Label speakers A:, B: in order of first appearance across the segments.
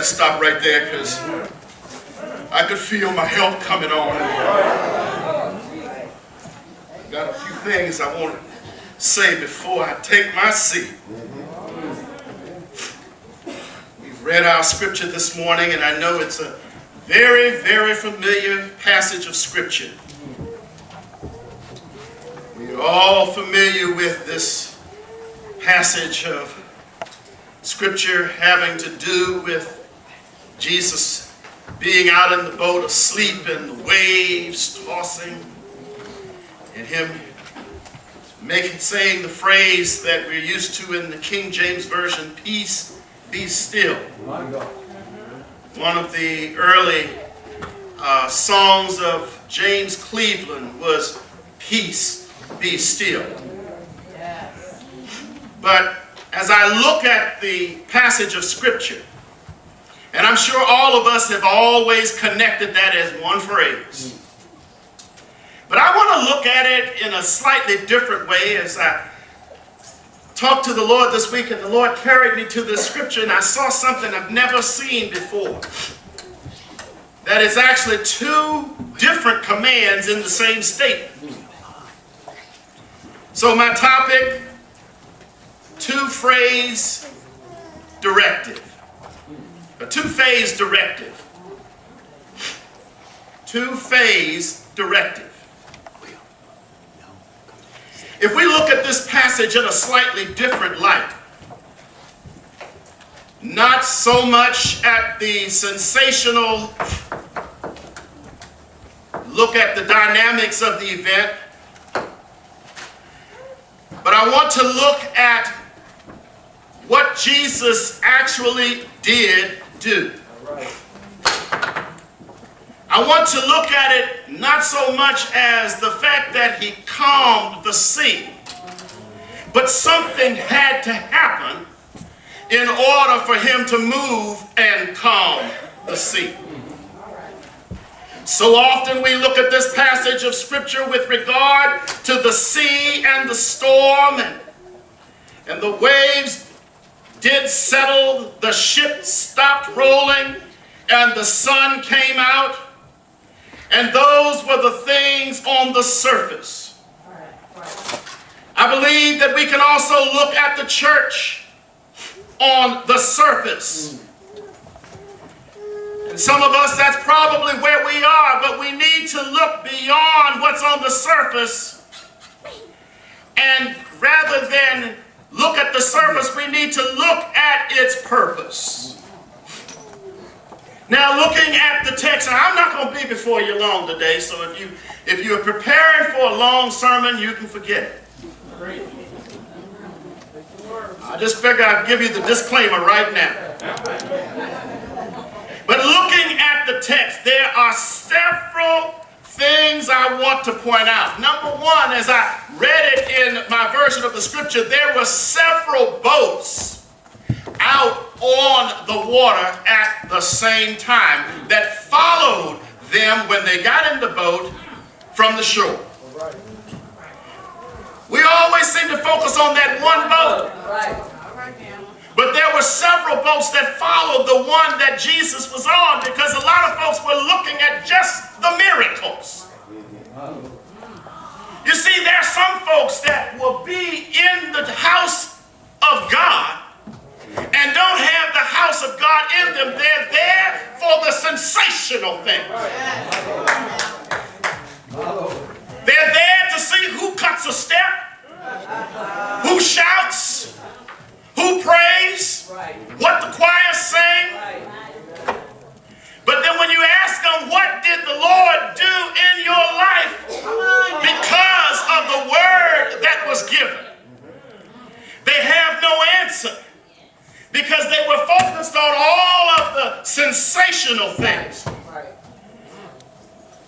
A: to stop right there because I could feel my help coming on. I've got a few things I want to say before I take my seat. We've read our scripture this morning, and I know it's a very, very familiar passage of scripture. We're all familiar with this passage of scripture having to do with Jesus being out in the boat asleep and the waves tossing, and him saying the phrase that we're used to in the King James Version, peace be still. One of the early songs of James Cleveland was peace be still. But as I look at the passage of scripture, and I'm sure all of us have always connected that as one phrase, but I want to look at it in a slightly different way. As I talked to the Lord this week, and the Lord carried me to this scripture, and I saw something I've never seen before. That is actually two different commands in the same statement. So my topic, two-phase directive. A two-phase directive. Two-phase directive. If we look at this passage in a slightly different light, not so much at the sensational look at the dynamics of the event, but I want to look at what Jesus actually did do. I want to look at it not so much as the fact that he calmed the sea, but something had to happen in order for him to move and calm the sea. So often we look at this passage of scripture with regard to the sea and the storm, and the waves did settle, the ship stopped rolling, and the sun came out. And those were the things on the surface. I believe that we can also look at the church on the surface. And some of us, that's probably where we are, but we need to look beyond what's on the surface. And rather than look at the surface, we need to look at its purpose. Now, looking at the text, and I'm not going to be before you long today, so if you're preparing for a long sermon, you can forget it. I just figured I'd give you the disclaimer right now. But looking at the text, there are several things I want to point out. Number one, as I read it in my version of the scripture, there were several boats out on the water at the same time that followed them when they got in the boat from the shore. We always seem to focus on that one boat. But there were several boats that followed the one that Jesus was on, because a lot of folks were looking at just the miracles. You see, there are some folks that will be in the house of God and don't have the house of God in them. They're there for the sensational things. They're there to see who cuts a step, who shouts, who prays, what the choir sing. But then when you ask them, what did the Lord do in your life because of the word that was given, they have no answer. Because they were focused on all of the sensational things.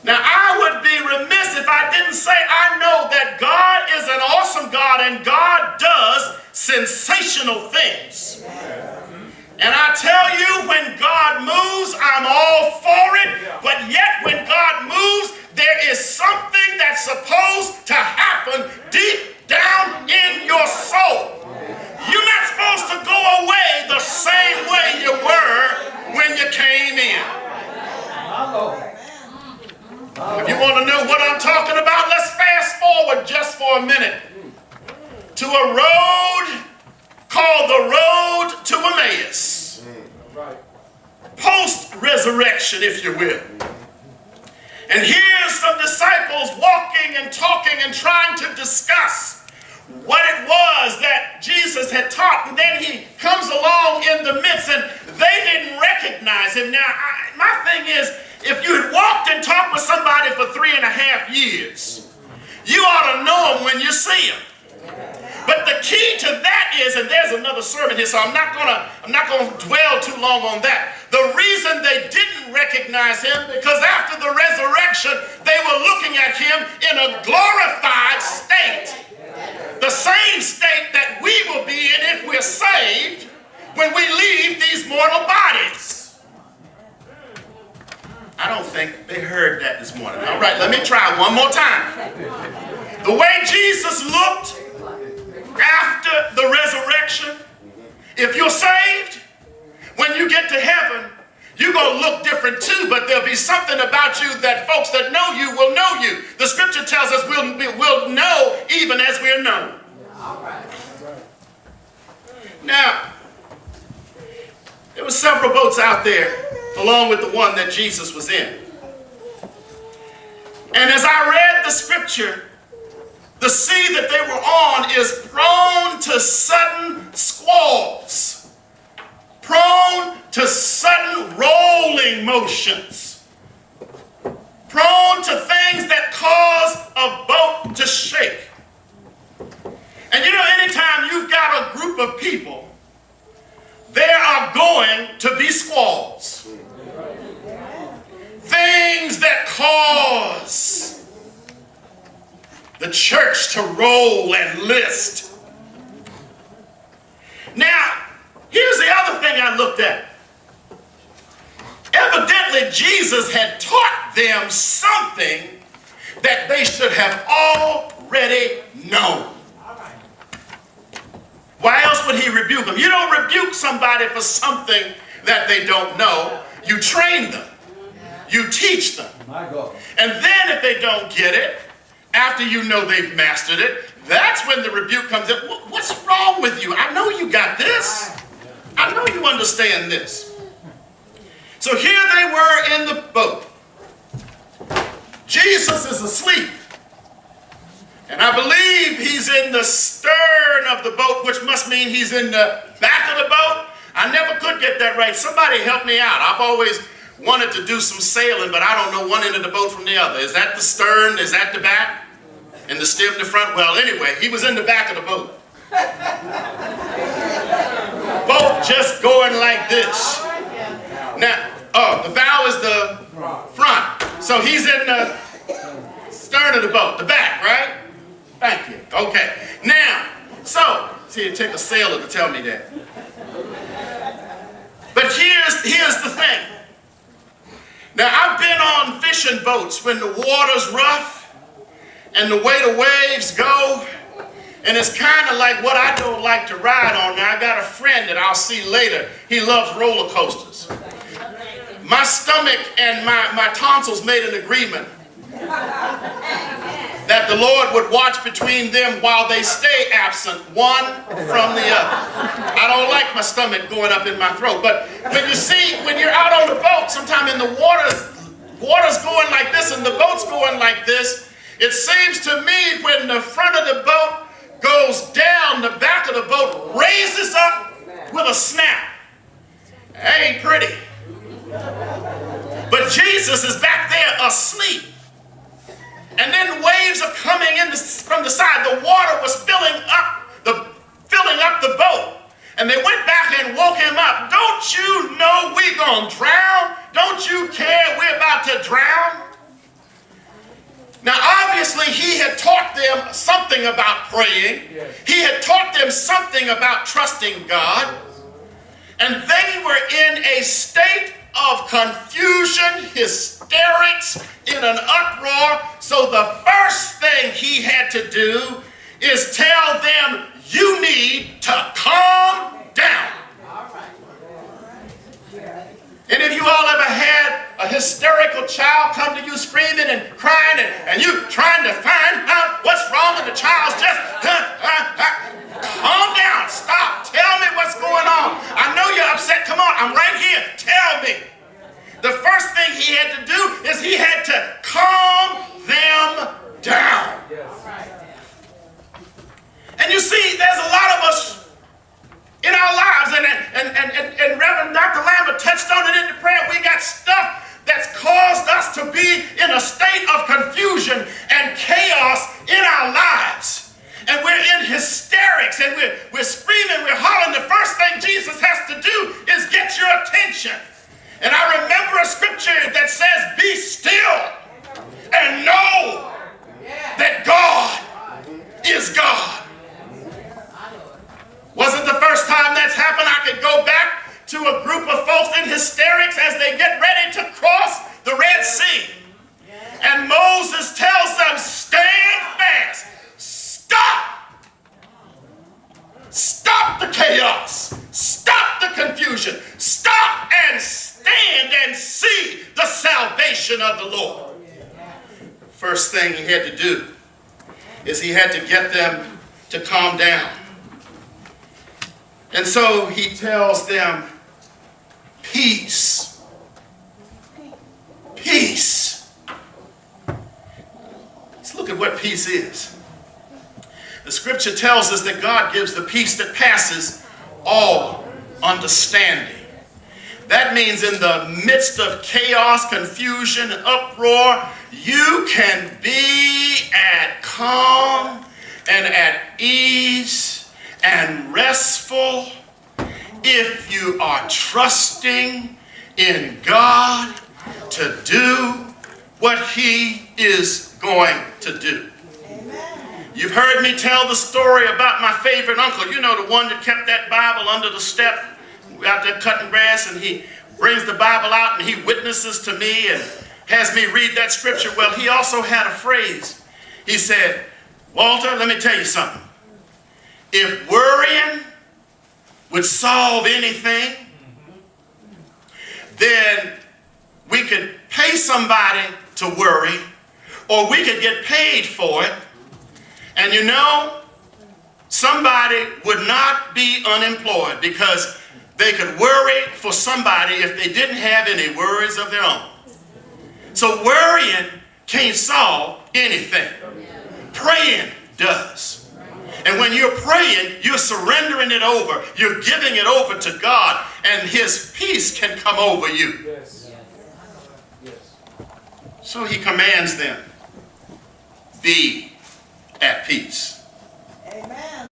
A: Now, I would be remiss if I didn't say I know that God is an awesome God, and God does sensational things. And I tell you, when God moves, I'm all for it. But yet, when God moves, there is something that's supposed to happen deep down in your soul. You're not supposed to go away the same way you were when again. If you want to know what I'm talking about, let's fast forward just for a minute to a road called the road to Emmaus. Post-resurrection, if you will. And here's some disciples walking and talking and trying to discuss what it was that Jesus had taught. And then he comes along in the midst and they didn't recognize him. Now, my thing is, if you had walked and talked with somebody for 3.5 years, you ought to know him when you see him. But the key to that is, and there's another sermon here, so I'm not gonna dwell too long on that. The reason they didn't recognize him, because after the resurrection, they were looking at him in a glorified state. The same state that we will be in if we're saved when we leave these mortal bodies. I don't think they heard that this morning. All right, let me try one more time. The way Jesus looked after the resurrection, if you're saved, when you get to heaven, you're going to look different too, but there'll be something about you that folks that know you will know you. The scripture tells us we'll know even as we're known. Now, there were several boats out there along with the one that Jesus was in. And as I read the scripture, the sea that they were on is prone to sudden squalls, prone to sudden rolling motions, prone to things that cause a boat to shake. And you know, anytime you've got a group of people, there are going to be squalls. Things that cause the church to roll and list. Now, here's the other thing I looked at. Evidently, Jesus had taught them something that they should have already known. Why else would he rebuke them? You don't rebuke somebody for something that they don't know. You train them. You teach them. And then if they don't get it, after you know they've mastered it, that's when the rebuke comes in. What's wrong with you? I know you got this. I know you understand this. So here they were in the boat. Jesus is asleep. And I believe he's in the stern of the boat, which must mean he's in the back of the boat. I never could get that right. Somebody help me out. I've always wanted to do some sailing, but I don't know one end of the boat from the other. Is that the stern? Is that the back? And the stem in the front? Well, anyway, he was in the back of the boat. Boat just going like this. Now, the bow is the front. So he's in the stern of the boat, the back, right? Thank you. Okay. Now, so, see, it take a sailor to tell me that. But here's the thing. Now, I've been on fishing boats when the water's rough and the way the waves go, and it's kind of like what I don't like to ride on. Now, I got a friend that I'll see later. He loves roller coasters. My stomach and my tonsils made an agreement that the Lord would watch between them while they stay absent, one from the other. I don't like my stomach going up in my throat. But when you see, when you're out on the boat, sometime in the water's going like this and the boat's going like this, it seems to me when the front of the boat goes down, the back of the boat raises up with a snap. It ain't pretty. But Jesus is back there asleep. And then waves are coming in from the side. The water was filling up the boat. And they went back and woke him up. Don't you know we're going to drown? Don't you care we're about to drown? Now, obviously, he had taught them something about praying. He had taught them something about trusting God. And they were in a state of confusion, hysterics, in an uproar. So the first thing he had to do is tell them, you need to calm down. And if you all ever had a hysterical child come to you screaming and crying and you trying to find out what's wrong and the child's just, calm down, stop, tell me what's going on. I know you're upset, come on, I'm right here, tell me. The first thing he had to do is he had to calm them down. And you see, there's a lot of us in our lives, and Reverend Dr. Lambert touched on it in the prayer. We got stuff that's caused us to be in a state of confusion and chaos in our lives. And we're in hysterics, and we're screaming, we're hollering. The first thing Jesus has to do is get your attention. And I remember a scripture that says, be still and know that God is God. Wasn't the first time that's happened. I could go back to a group of folks in hysterics as they get ready to cross the Red Sea. And Moses tells them, stand fast. Stop. Stop the chaos. Stop the confusion. Stop and stand and see the salvation of the Lord. First thing he had to do is he had to get them to calm down. And so he tells them, peace. Peace. Let's look at what peace is. The scripture tells us that God gives the peace that passes all understanding. That means in the midst of chaos, confusion, uproar, you can be at calm and at ease and restful if you are trusting in God to do what he is going to do. You've heard me tell the story about my favorite uncle. You know, the one that kept that Bible under the step out there cutting grass, and he brings the Bible out and he witnesses to me and has me read that scripture. Well, he also had a phrase. He said, Walter, let me tell you something. If worrying would solve anything, then we could pay somebody to worry, or we could get paid for it. And you know, somebody would not be unemployed because they could worry for somebody if they didn't have any worries of their own. So worrying can't solve anything. Praying does. And when you're praying, you're surrendering it over. You're giving it over to God, and his peace can come over you. Yes. So he commands them, be at peace.